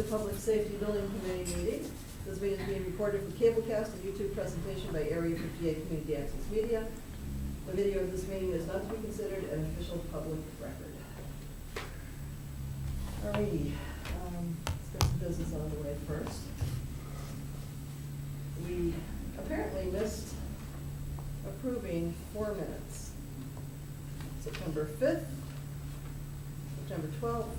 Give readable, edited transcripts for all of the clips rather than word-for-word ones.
Public Safety Building Committee meeting. This meeting is being recorded for cablecast and YouTube presentation by Area 58 Community Access Media. The video of this meeting is not to be considered an official public record. Alrighty, let's get some business on the way first. We apparently missed approving 4 minutes. September 5th, September 12th,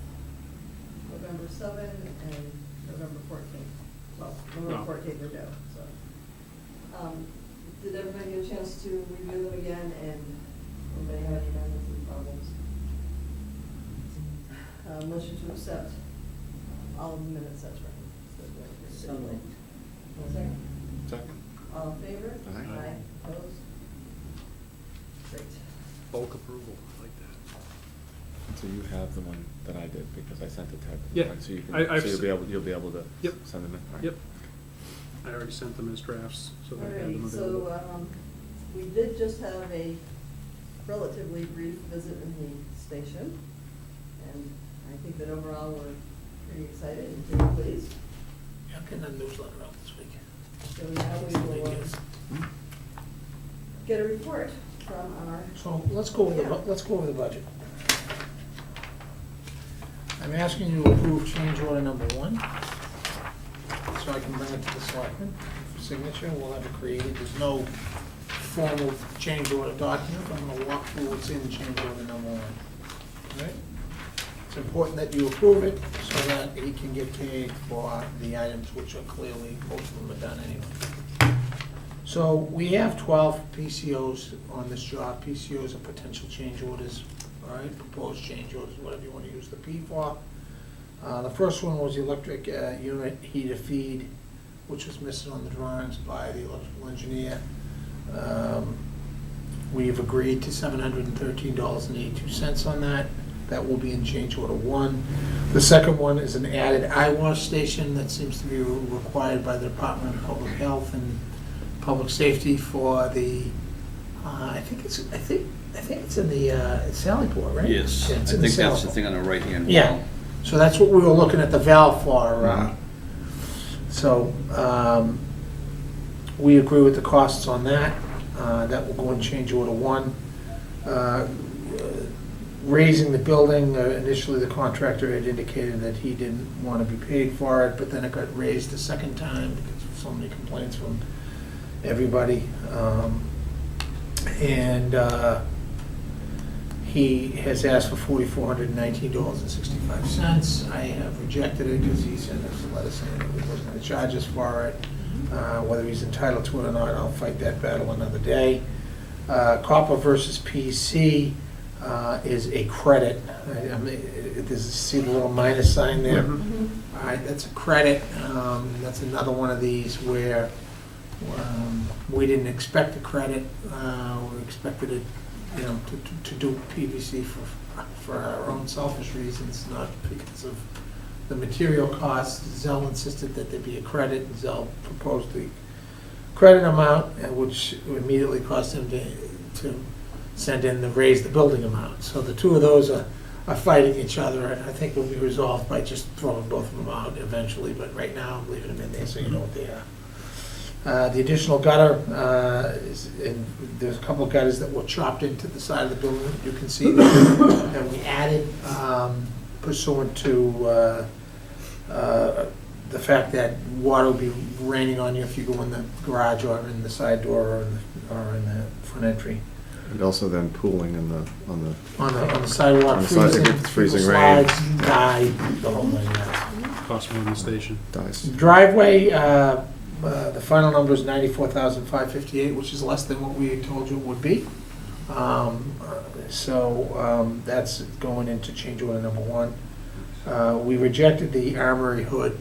November 7th, and November 14th. Well, November 14th are due, so. Did everybody get a chance to review them again, and anybody have any amendments and problems? Motion to accept all of the minutes as written. So moved. One second. Second. All in favor? Aye. Opposed? Great. Bulk approval, I like that. So you have the one that I did because I sent it to Yeah. everyone. So you can, I've so you'll be able to Yep. send them in. All right. Yep. I already sent them as drafts, so they have them Alright, available. so, we did just have a relatively brief visit in the station, and I think that overall we're pretty excited and pretty pleased. Yeah, I'm getting a newsletter out this week. So now we will get a report from our. So let's go over Yeah. let's go over the budget. I'm asking you to approve change order number 1, so I can bring it to the selectmen for signature. We'll have it created. There's no formal change order document. I'm gonna walk through what's in change order number 1. All right? It's important that you approve it so that he can get paid for the items which are clearly, most of them are done anyway. So we have 12 PCOs on this job. PCOs are potential change orders, all right, proposed change orders, whatever you want to use the P for. The first one was the electric unit heater feed, which was missing on the drawings by the electrical engineer. We've agreed to $713.82 on that. That will be in change order 1. The second one is an added eye wash station that seems to be required by the Department of Public Health and Public Safety for the, I think it's in the it's Sallyport, right? Yes, Yeah, I it's in the think that's the Sallyport. thing on the right-hand wall. Yeah, so that's what we were looking at the valve for. Mhm. So we agree with the costs on that. That will go in change order 1. Raising the building, initially the contractor had indicated that he didn't want to be paid for it, but then it got raised a second time because of so many complaints from everybody. And he has asked for $4,419.65. I have rejected it because he sent us a letter saying that he wasn't going to charge us for it. Whether he's entitled to it or not, I'll fight that battle another day. Copper versus PC is a credit. See the little minus sign there? Mhm. All right, that's a credit. That's another one of these where we didn't expect a credit. We expected it, to do PVC for our own selfish reasons, not because of the material costs. Zell insisted that there be a credit, and Zell proposed the credit amount, which immediately caused him to send in the raise the building amount. So the two of those are fighting each other. I think will be resolved by just throwing both of them out eventually, but right now I'm leaving them in there so you know what they are. The additional gutter, there's a couple of gutters that were chopped into the side of the building, you can see, that we added pursuant to the fact that water will be raining on you if you go in the garage or in the side door or in the front entry. And also then pooling on the On the sidewalk, On the side, freezing, if it's freezing people rain. slides, die, the whole nine yards. Cost more than the station. dice. Driveway, the final number is $94,558, which is less than what we had told you it would be. So that's going into change order number 1. We rejected the armory hood.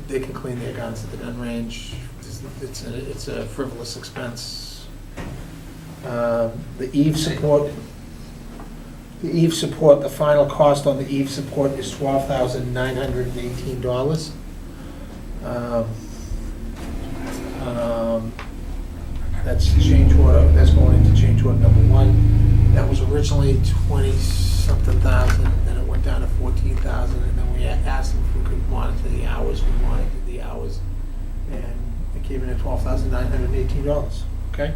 They can clean their guns at the gun range. It's a frivolous expense. The eave support. The final cost on the eave support is $12,918. That's change order, that's going into change order number 1. That was originally 20-something thousand, then it went down to 14,000, and then we asked them if we could to the hours, we monitored the hours, and it came in at $12,918, okay?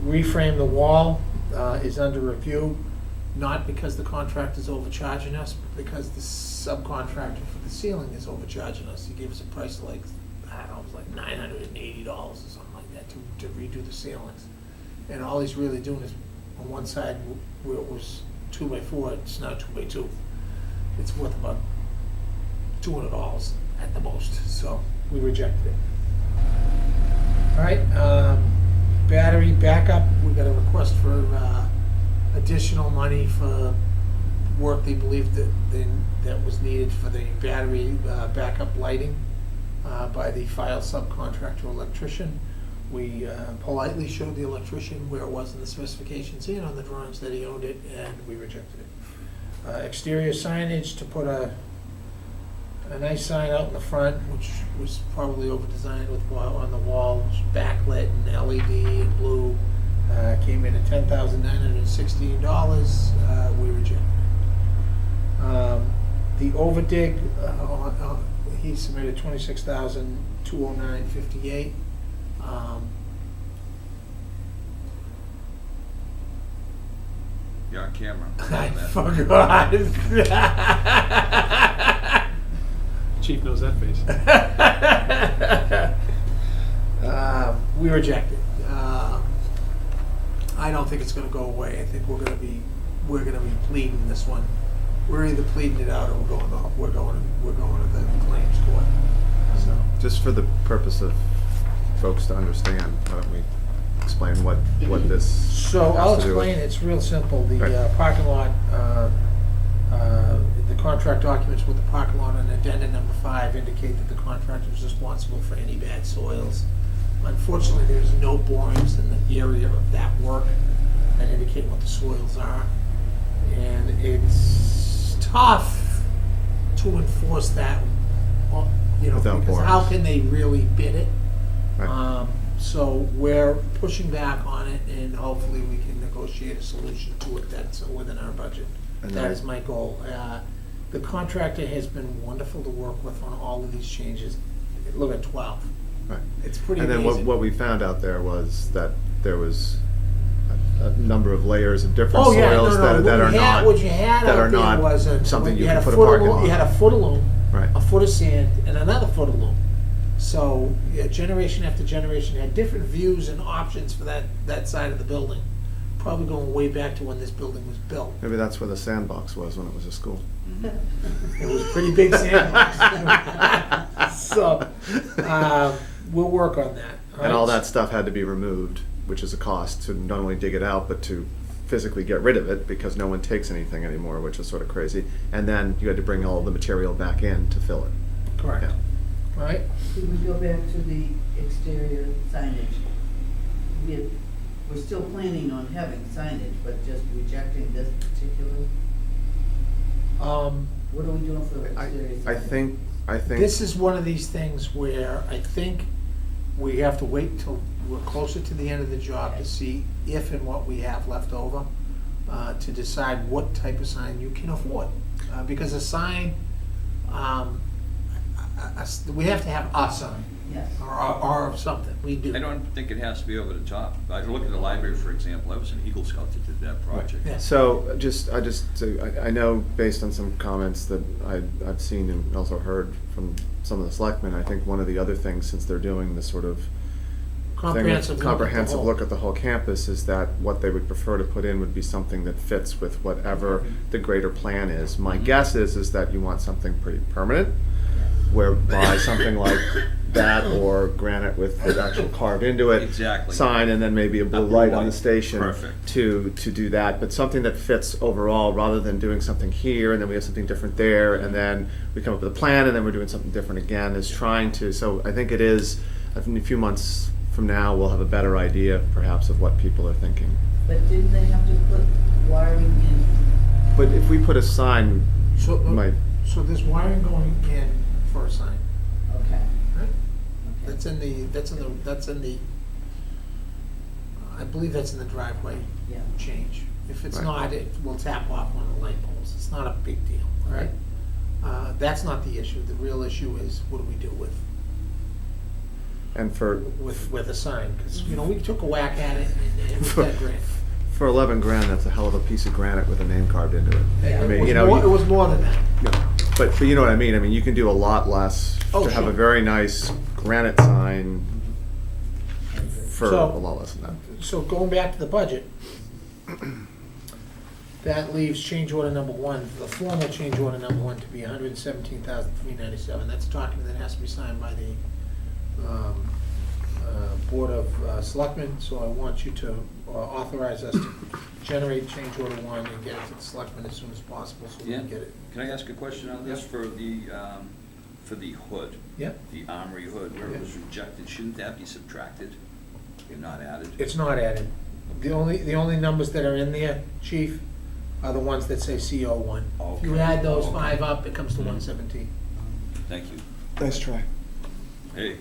Reframe the wall is under review, not because the contractor's overcharging us, but because the subcontractor for the ceiling is overcharging us. He gave us a price of like, I don't know, it was like $980 or something like that to redo the ceilings. And all he's really doing is, on one side where it was 2x4, it's now 2x2. It's worth about $200 at the most, so we rejected it. All right, battery backup, we got a request for additional money for work they believed that was needed for the battery backup lighting by the file subcontractor electrician. We politely showed the electrician where it was in the specifications and on the drawings that he owned it, and we rejected it. Exterior signage to put a nice sign out in the front, which was probably over-designed with on the walls, backlit and LED and blue. Came in at $10,916. We rejected it. The overdig, he submitted $26,209.58. You're on camera. I forgot. Chief knows that face. We reject it. I don't think it's going to go away. I think we're going to be pleading this one. We're either pleading it out or we're going to the claims court. So Just for the purpose of folks to understand, why don't we explain what this So has I'll to do with- explain, it's real simple. The Right. parking lot, the contract documents with the parking lot on addendum number 5 indicate that the contractor is responsible for any bad soils. Unfortunately, there's no borings in the area of that work that indicate what the soils are. And it's tough to enforce that, Without because how borings. can they really bid it? Right. So we're pushing back on it, and hopefully we can negotiate a solution to it that's within our budget. And That then- is my goal. The contractor has been wonderful to work with on all of these changes. Look at 12. Right. It's pretty And then amazing. what we found out there was that there was a number of layers of different Oh, yeah, soils no, no. that are not, What you had that out are there not was something you had can a put a foot of parking loom- lot. You had a foot of loom, Right. a foot of sand, and another foot of loom. So, yeah, generation after generation had different views and options for that side of the building. Probably going way back to when this building was built. Maybe that's where the sandbox was when it was a school. It was a pretty big sandbox. So, we'll work on that. And all right? that stuff had to be removed, which is a cost to not only dig it out, but to physically get rid of it because no one takes anything anymore, which is sort of crazy. And then you had to bring all the material back in to fill it. Correct. Yeah. Right? Could we go back to the exterior signage? We're still planning on having signage, but just rejecting this particular, what are we doing for exterior signage? I think. This is one of these things where I think we have to wait until we're closer to the end of the job to see if and what we have left over, to decide what type of sign you can afford. Because a sign, we have to have a sign, Yes. or something, we do. I don't think it has to be over the top. I look at the library, for example, I was an Eagle Scout that did that project. Yeah. So I know based on some comments that I've seen and also heard from some of the selectmen, I think one of the other things, since they're doing this sort of comprehensive look at the whole campus, is that what they would prefer to put in would be something that fits with whatever the greater plan is. My guess is that you want something pretty permanent, whereby something like that or granite with the actual carved into it Exactly. sign, and then maybe a blue blue light on the light. station Perfect. to do that, but something that fits overall rather than doing something here and then we have something different there and then we come up with a plan and then we're doing something different again, is trying to, so I think it is, in a few months from now, we'll have a better idea perhaps of what people are thinking. But didn't they have to put wiring in? But if we put a sign, So, might, so there's wiring going in for a sign, Okay. right? Okay. That's in the, I believe that's in the driveway Yeah. change. If it's Right. not, it will tap off one of the light poles. It's not a big deal, all right? That's not the issue. The real issue is what do we do And for, with a sign? Because, you know, we took a whack at it and it was that great. for 11 grand, that's a hell of a piece of granite with a name carved into it. I mean, you It know, was more than that. but you know what I mean? I mean, you can do a lot less Oh, to have a sure. very nice granite sign for So- a lot less than that. So going back to the budget, that leaves change order number one, the formal change order number one to be $117,397. That's a document that has to be signed by the Board of Selectmen, so I want you to authorize us to generate change order one and get it to the selectmen as soon as possible so we Yeah. can get it. Can I ask a question on this for the hood? Yep. The armory hood, where Yeah. it was rejected, shouldn't that be subtracted and not added? It's not added. The only numbers that are in there, chief, are the ones that say CO1. If you Okay. add those Okay. 5 up, it comes to Mhm. 117. Thank you. Nice try. Hey.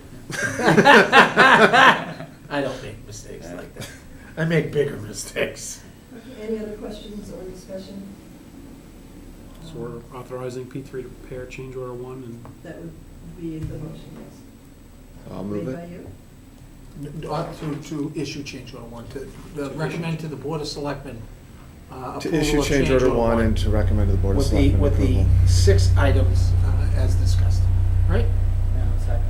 I don't make mistakes like that. I make bigger mistakes. Okay, any other questions or discussion? So we're authorizing P3 to prepare change order 1 and That would be the motion, yes. I'll move Made by it. you? To issue change order one, to recommend to the Board of Selectmen To approval issue of change order one and to recommend to the Board of with the, Selectmen with the approval. 6 items as discussed, right? Yeah, second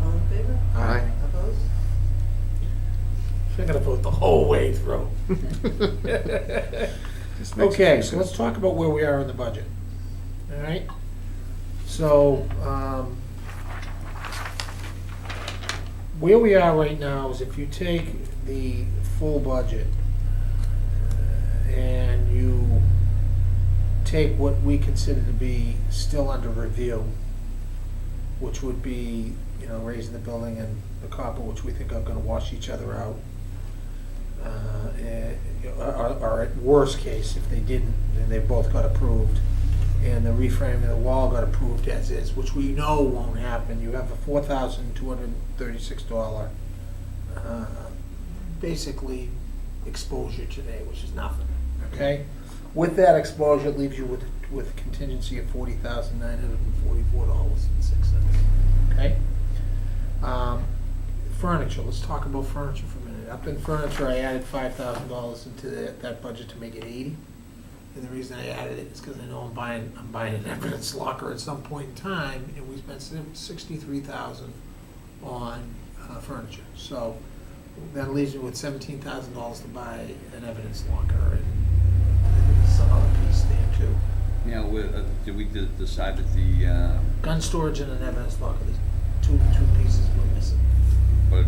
All in favor? Aye. Opposed? I'm gonna vote the whole way through. Just makes it Okay, easier. so let's talk about where we are in the budget, all right? So, where we are right now is if you take the full budget and you take what we consider to be still under review, which would be, you know, raising the building and the copper, which we think are gonna wash each other out. Or at worst case, if they didn't, then they both got approved. And the reframing of the wall got approved as is, which we know won't happen. You have a $4,236 basically exposure today, which is nothing, okay? With that exposure, it leaves you with a contingency of $40,944.06, okay? Furniture, let's talk about furniture for a minute. Up in furniture, I added $5,000 into that budget to make it 80. And the reason I added it is because I know I'm buying an evidence locker at some point in time, and we spent $63,000 on furniture. So that leaves me with $17,000 to buy an evidence locker and some other piece there too. Now, did we decide that the, Gun storage and an evidence locker, there's two pieces we're missing. but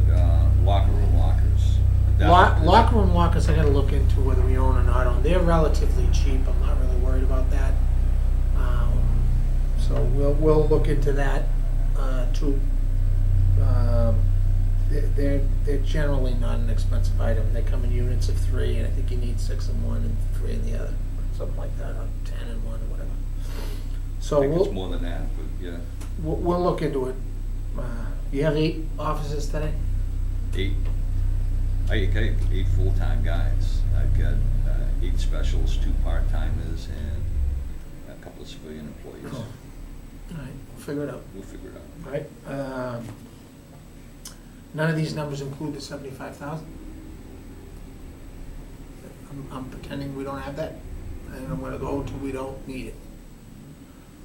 locker room lockers? that- Locker room lockers, I gotta look into whether we own or not own. They're relatively cheap, I'm not really worried about that. So we'll look into that, too. They're generally not an expensive item. They come in units of 3, and I think you need 6 in one and 3 in the other, something like that, or 10 in one or whatever. So I think it's we'll more than that, but yeah, we'll look into it. You have 8 officers today? 8. I got 8 full-time guys. I've got 8 specials, 2 part-timers, and a couple of civilian employees. Cool. All right, we'll figure it out. We'll figure it out. All right. None of these numbers include the 75,000. I'm pretending we don't have that, and I'm gonna go until we don't need it.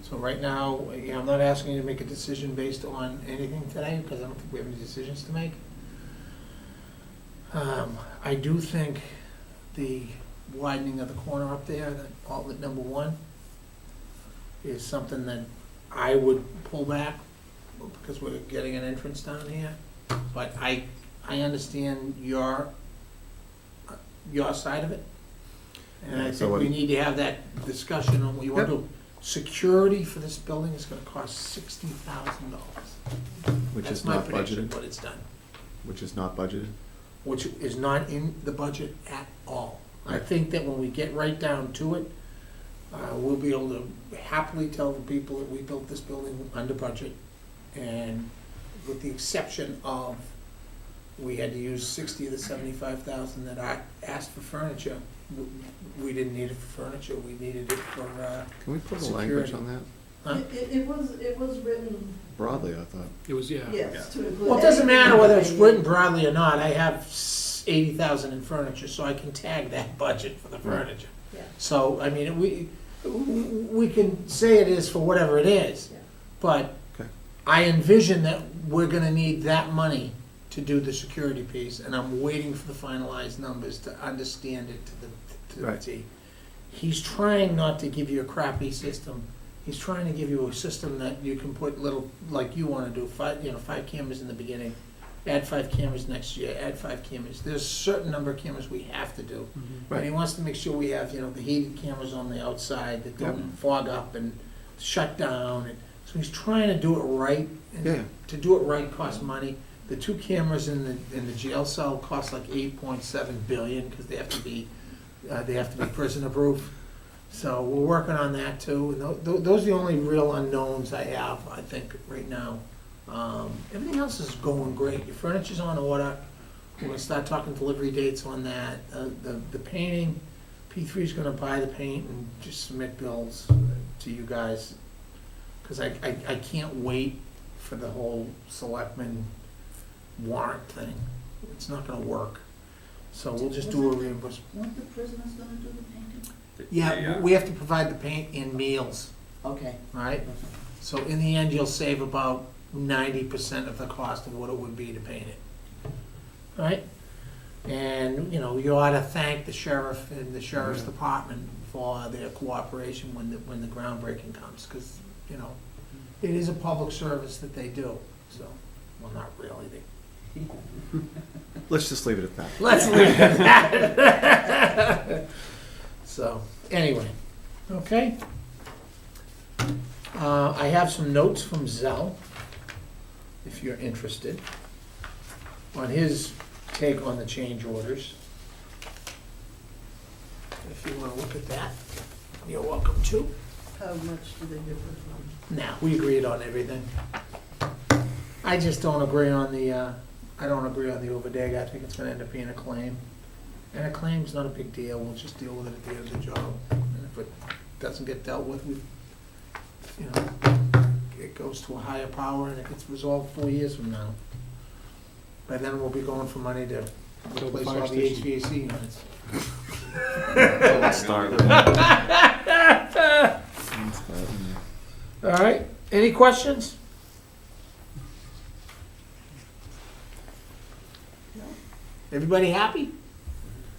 So right now, I'm not asking you to make a decision based on anything today, because I don't think we have any decisions to make. I do think the widening of the corner up there, that outlet number 1, is something that I would pull back, because we're getting an entrance down here. But I understand your side of it. And I Yeah, so think what- we need to have that discussion on what you want to do. Security for this building is gonna cost $60,000. Which That's is my not prediction, budgeted, but it's done. which is not budgeted. Which is not in the budget at all. I think that when we get right down to it, we'll be able to happily tell the people that we built this building under budget, and with the exception of, we had to use 60 of the 75,000 that I asked for furniture. We didn't need it for furniture, we needed it for, Can we put a language Security. on that? Huh? It was written, Broadly, I thought. It was, yeah. yes, to include. Well, it doesn't matter anything whether it's they written need. broadly or not, I have 80,000 in furniture, so I can tag that budget for the furniture. Yeah, So, I mean, we can say it is for whatever it is, yeah. but Okay. I envision that we're gonna need that money to do the security piece, and I'm waiting for the finalized numbers to understand it to the Right. T. He's trying not to give you a crappy system. He's trying to give you a system that you can put little, like you wanna do, 5 cameras in the beginning, add 5 cameras next year, add 5 cameras. There's a certain number of cameras we have to do. Mhm. And he wants to make sure we have, the heated cameras on the outside that don't fog up and shut down. And so he's trying to do it right. And Yeah. to do it right costs money. The 2 cameras in the jail cell cost like 8.7 billion because they have to be prisoner proof. So we're working on that too. And those are the only real unknowns I have, I think, right now. Everything else is going great. Your furniture's on order. We're gonna start talking delivery dates on that. The painting, P3's gonna buy the paint and just submit bills to you guys. Cause I can't wait for the whole selectmen warrant thing. It's not gonna work. So we'll just do a reimbursement. Weren't the prisoners gonna do the painting? Yeah, we have to provide the paint and meals, Okay. all right? So in the end, you'll save about 90% of the cost of what it would be to paint it. All right? And, you ought to thank the sheriff and the sheriff's department for their cooperation when the groundbreaking comes, because, it is a public service that they do, so, well, not really. Let's just leave it at that. Let's leave it at that. So, anyway, okay. I have some notes from Zell, if you're interested, on his take on the change orders. If you want to look at that, you're welcome to. How much do they differ from? Now, we agreed on everything. I just don't agree on the overdag. I think it's gonna end up being a claim. And a claim's not a big deal. We'll just deal with it at the end of the job. And if it doesn't get dealt with, it goes to a higher power and it gets resolved 4 years from now. By then, we'll be going for money to the replace fire all the station. HVAC units. Let's start with that. All right, any questions? Everybody happy?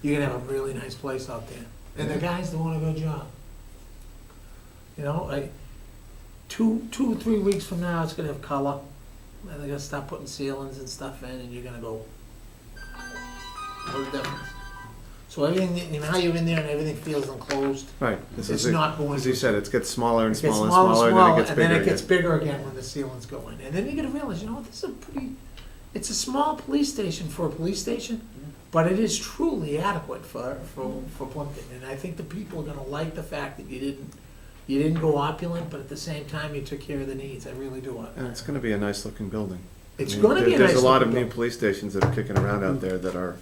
You're gonna have a really nice place out there. And the guys doing a good job. Like 2 or 3 weeks from now, it's gonna have color. And they're gonna start putting ceilings and stuff in and you're gonna go, no difference. So everything, how you're in there and everything feels enclosed. Right. It's not going As you said, it gets smaller and It gets smaller and smaller, smaller, and then it gets and bigger then it gets again. bigger again when the ceilings go in. And then you gotta realize, this is it's a small police station for a police station, but it is truly adequate for Plympton. And I think the people are gonna like the fact that you didn't go opulent, but at the same time you took care of the needs. I really do. And it's gonna be a nice looking building. It's I mean, gonna be a nice There's a lot of looking new building. police stations that are kicking around out there that are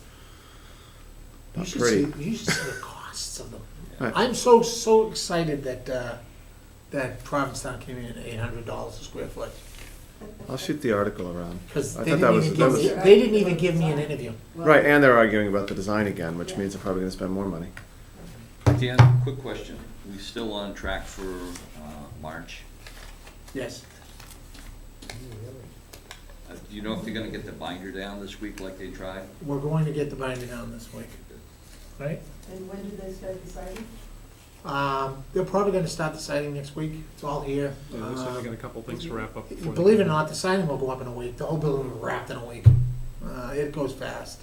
You not should pretty. see the costs of them. Right. I'm so excited that Provincetown came in at $800 a square foot. I'll shoot the article around. Because I they thought that didn't even was- give me, they didn't even give me an interview. Right, and they're arguing about the design again, which means they're probably gonna spend more money. Dan, quick question. We still on track for March? Yes. Do you know if they're gonna get the binder down this week like they tried? We're going to get the binder down this week, right? And when do they start deciding? They're probably gonna start the siding next week. It's all here. Yeah, looks like I got a couple things to wrap up before. Believe it or not, the siding will go up in a week. The whole building will be wrapped in a week. It goes fast.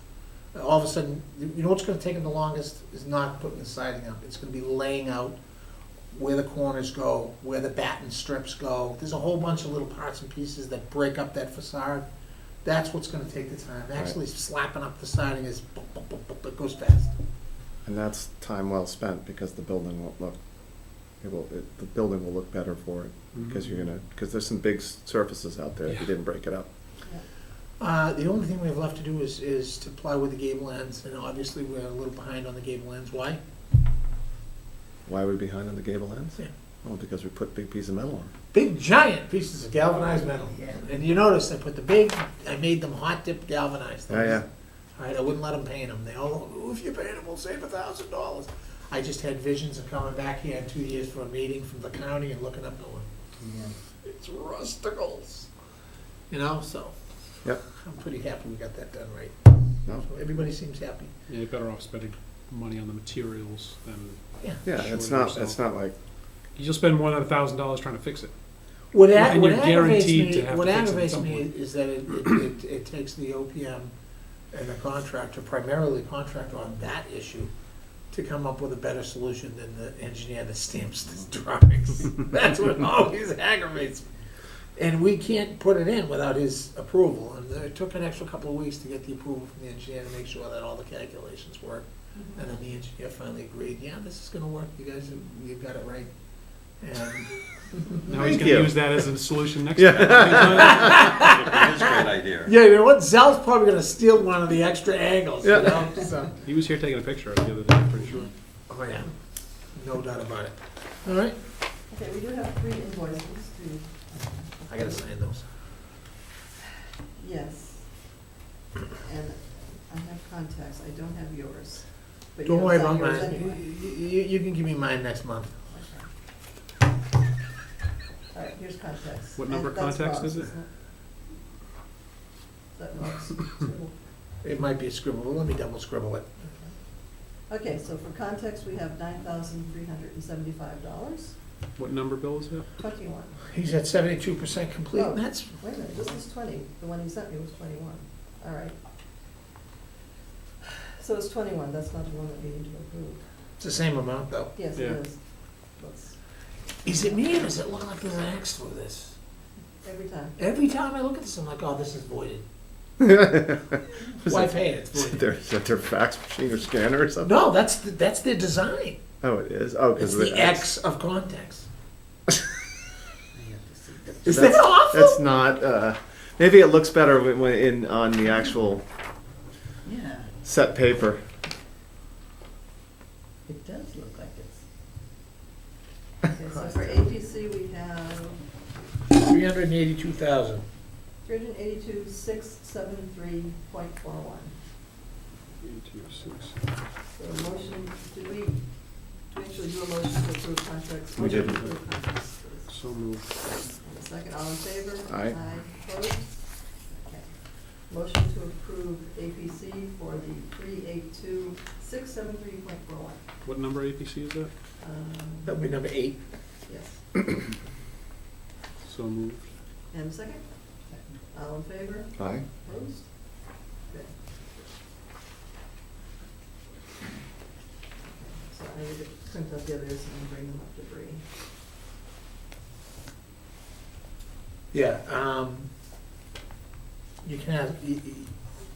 All of a sudden, what's gonna take them the longest is not putting the siding up. It's gonna be laying out where the corners go, where the batten strips go. There's a whole bunch of little parts and pieces that break up that facade. That's what's gonna take the time. Actually slapping up the siding is, it goes fast. And that's time well spent because the building won't look, the building will look better for it. Because because there's some big surfaces out there if you didn't break it up. The only thing we have left to do is to ply with the gable ends, and obviously we're a little behind on the gable ends. Why? Why are we behind on the gable ends? Yeah. Oh, because we put big piece of metal on. Big giant pieces of galvanized metal. Yeah. And you notice I put I made them hot dip galvanized. Yeah, yeah. All right, I wouldn't let them paint them. They all, "Oh, if you paint them, we'll save $1,000. I just had visions of coming back here in 2 years for a meeting from the county and looking up going, Yeah. it's rusticles. You know, so Yep. I'm pretty happy we got that done right. No. So everybody seems happy. Yeah, you're better off spending money on the materials than, Yeah. Yeah, Sure, it's not, yourself. it's not like, you'll spend more than $1,000 trying to fix it. What And what you're aggravates guaranteed me, to have what to fix it at aggravates some me point. is that it takes the OPM and the contractor, primarily contractor on that issue, to come up with a better solution than the engineer that stamps the drawings. That's what always aggravates me. And we can't put it in without his approval, and it took an extra couple of weeks to get the approval from the engineer to make sure that all the calculations worked. And then the engineer finally agreed, yeah, this is gonna work, you guys, you've got it right. And Now he's Thank gonna you. use that as a solution next Yeah. time. It is a great idea. yeah, you know what? Zell's probably gonna steal one of the extra angles, you Yeah. know? So, He was here taking a picture of it the other day, I'm pretty sure. oh yeah, no doubt about it. All right, Okay, we do have 3 invoices to. I gotta sign those. Yes. And I have contacts, I don't have yours. But you Don't have worry signed about yours mine. anyway. You can give me mine next month. Okay. All right, here's contacts. What number And that's contacts Rob's, is it? isn't That Rob's scribble. It might be a scribble, but let me double scribble it. Okay, so for context, we have $9,375, What number bill is that? 21. He's at 72% complete, Oh. and that's, Wait a minute, this is 20, the one he sent me was 21, all right. So it's 21, that's not the one that we need to approve. it's the same amount though. Yes, Yeah. it is. Let's, Is it me or does it look like there's an X through this? every time. Every time I look at this, I'm like, oh, this is voided. is Why it- pay it? It's is voided. that their fax machine or scanner or something? No, that's their design. Oh, it is? Oh, It's because the X of context. I have to see that. Is that awful? That's not, maybe it looks better on the actual Yeah, set paper. it does look like it's. Okay, so for APC, we have 382,000. 382,673.41. 826. So a motion, did we actually do a motion to approve contracts? We Motion to didn't. approve contracts, please. So moved. And a second, all in favor? Aye. Opposed? Okay. Motion to approve APC for the 382,673.41. What number APC is that? That would be number 8. Yes. So moved. And a second? All in favor? Aye. Opposed? Okay. So I need to print out the others and bring them up to Bree. Yeah, you can have,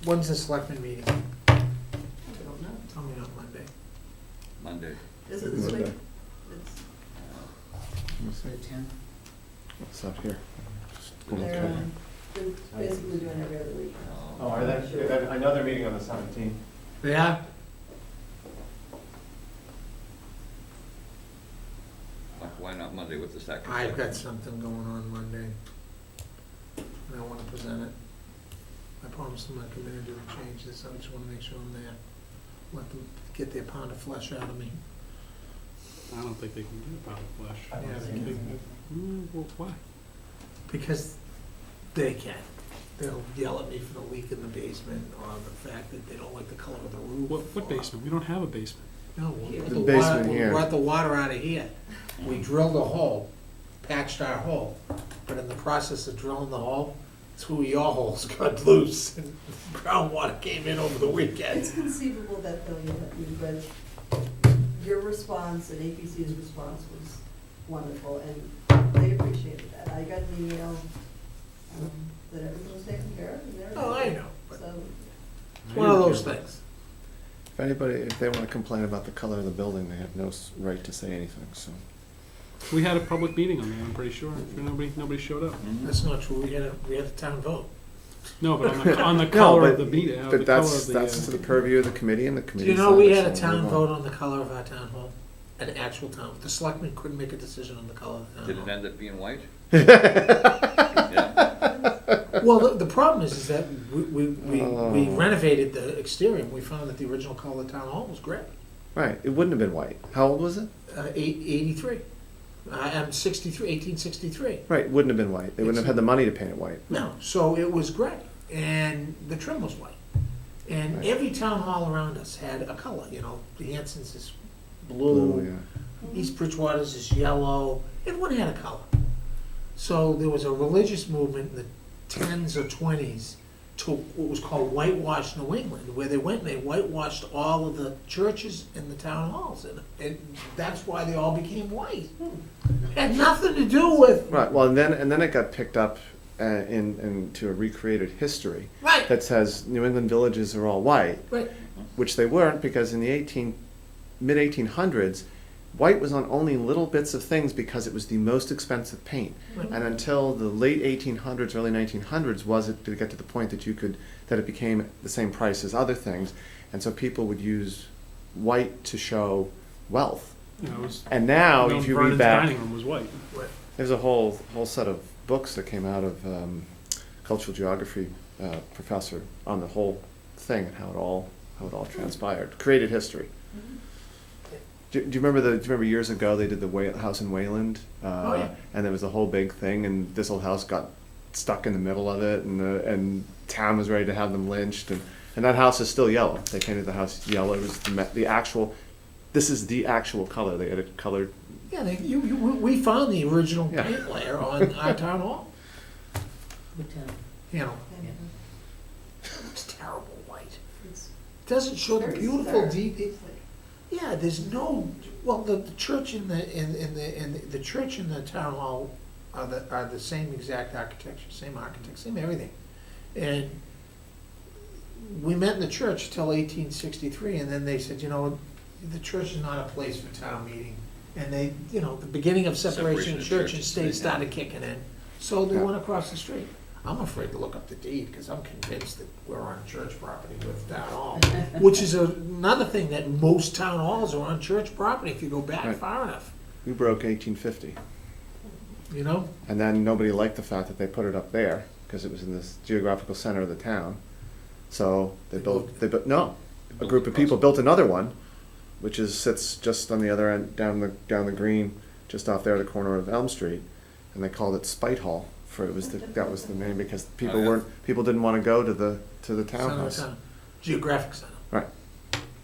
when's the selectmen meeting? I don't know. Tell me on Monday. Monday. Is it this week? Monday. It's, What's The 10th? What's up here? Just going they're, through. they're basically doing every other week. Oh, are they? I know they're meeting on the 17th. Yeah? Why not Monday with the second? I've got something going on Monday. And I wanna present it. I promised them I'd come in and do the changes, I just wanna make sure I'm there. Let them get their pound of flesh out of me. I don't think they can get a pound of flesh. Yeah, they can. Well, why? Because they can. They'll yell at me for the leak in the basement, or the fact that they don't like the color of the roof. What basement? We don't have a basement. No, we're at The the basement water, here. we're at the water out of here. We drilled a hole, patched our hole, but in the process of drilling the hole, two of your holes got loose, and groundwater came in over the It's weekend. conceivable that they'll yell at you, but your response and APC's response was wonderful, and they appreciated that. I got an email, that everything was taken care of, and they're. Oh, I know, but So, it's one of those things. If they want to complain about the color of the building, they have no right to say anything, so. We had a public meeting on that, I'm pretty sure. Nobody showed up. That's not true, we had a town vote. No, but on the No, color but- of the meeting, But that's to the purview of the committee, and the Do committee. you know we had a decided, so town move on. vote on the color of our town hall? an actual town. The selectmen couldn't make a decision on the color of the town Did hall. it end up being white? Yeah. Well, the problem is that we renovated the exterior, and we found that the original color of the town hall was gray. Right, it wouldn't have been white. How old was it? 83. I'm 63, 1863. Right, it wouldn't have been white. They wouldn't have had the money to paint it white. No, so it was gray, and the trim was white. And Right. every town hall around us had a color, you know, the Hanson's is Blue, blue, East Bridgewater's is yellow, everyone had a color. So there was a religious movement in the 10s or 20s to what was called whitewash New England, where they went and they whitewashed all of the churches and the town halls, and that's why they all became white. Had nothing to do with, Right. Well, and then it got picked up into a recreated history right, that says New England villages are all white, right, which they weren't, because in the mid 1800s, white was on only little bits of things because it was the most expensive paint. right. And until the late 1800s, early 1900s, was it to get to the point that that it became the same price as other things, and so people would use white to show wealth. You know, it was, And now, Mount if you Vernon's read back, dining room was white. there's a whole set of books that came out of cultural geography professor on the whole thing and how it all transpired, created history. Do you remember years ago they did the house in Wayland, Oh, yeah. and there was a whole big thing, and this old house got stuck in the middle of it, and town was ready to have them lynched, and that house is still yellow. They painted the house yellow. It was the actual. This is the actual color. They had it colored. Yeah, we found the original Yeah. paint layer on our town hall. What town? You know, Yeah. it's terrible white. It's Doesn't show the very beautiful stark. detail. Yeah, there's no. Well, the church in the church and the town hall are the same exact architecture, same architect, same everything, and we met in the church till 1863, and then they said, you know, the church is not a place for town meeting, and they, you know, the beginning of separation of church and state started kicking in, so they Yeah. went across the street. I'm afraid to look up the deed, because I'm convinced that we're on church property with town hall, which is another thing, that most town halls are on church property if you go back Right. far enough, We broke 1850, you know? and then nobody liked the fact that they put it up there because it was in this geographical center of the town. So a group of people built another one, which sits just on the other end, down the green, just off there at the corner of Elm Street, and they called it Spite Hall. That was the name, because people didn't want to go to the Center of townhouse, town. Geographic center. right?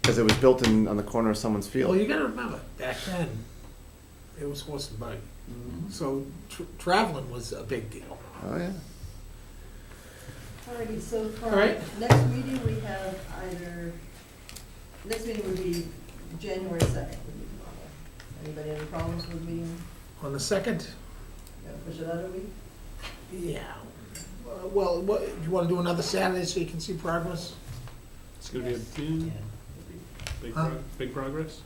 Because it was built on the corner of someone's Well, field. you gotta remember, back then, it was horse and buggy, so traveling was a big deal. Oh yeah. Alrighty, so for All our right. next meeting, we have next meeting would be January 2nd. Anybody have any problems with meeting? On the 2nd, Gotta push it out a week? yeah. Well, what, you wanna do another Saturday so you can see progress? It's gonna be a big, Huh? big progress.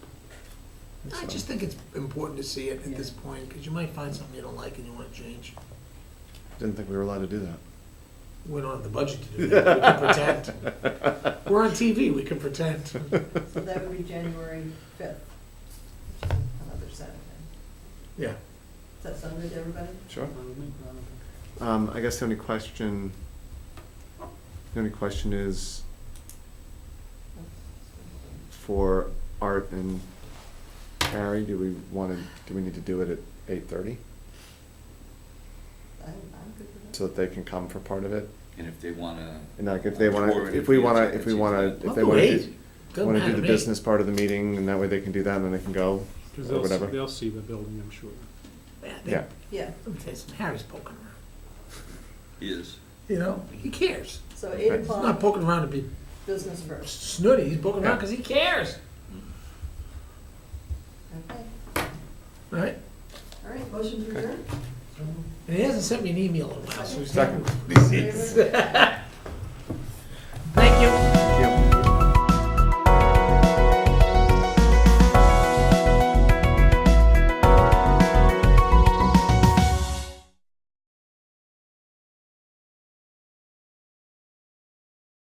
I just think it's important to see it at this point, because you might find something you don't like and you wanna change. Didn't think we were allowed to do that. We don't have the budget to do that, we can pretend. We're on TV, we can pretend. So that would be January 5th, which is another Saturday. Yeah. Does that sound good to everybody? Sure. I guess the only question is for Art and Harry, do we need to do it at 8:30 I'm good with that. so that they can come for part of it? And if they wanna. And like if they Tour wanna, it if we wanna, advance, if we I wanna, can see if I'll they do wanna 8. do, Doesn't wanna matter do to the me. business part of the meeting, and that way they can do that, and then they can go, Because or whatever. they'll see the building, I'm sure. Yeah. Yeah, Let me tell you something, Harry's poking around. He is. You know, he cares. so 8 Right. He's not o'clock, poking around to be business first. snooty, he's poking around Yeah. because he cares, Okay, right? all right, motion to adjourn? And he hasn't sent me an email in a while, so he's Second. not. Thank you.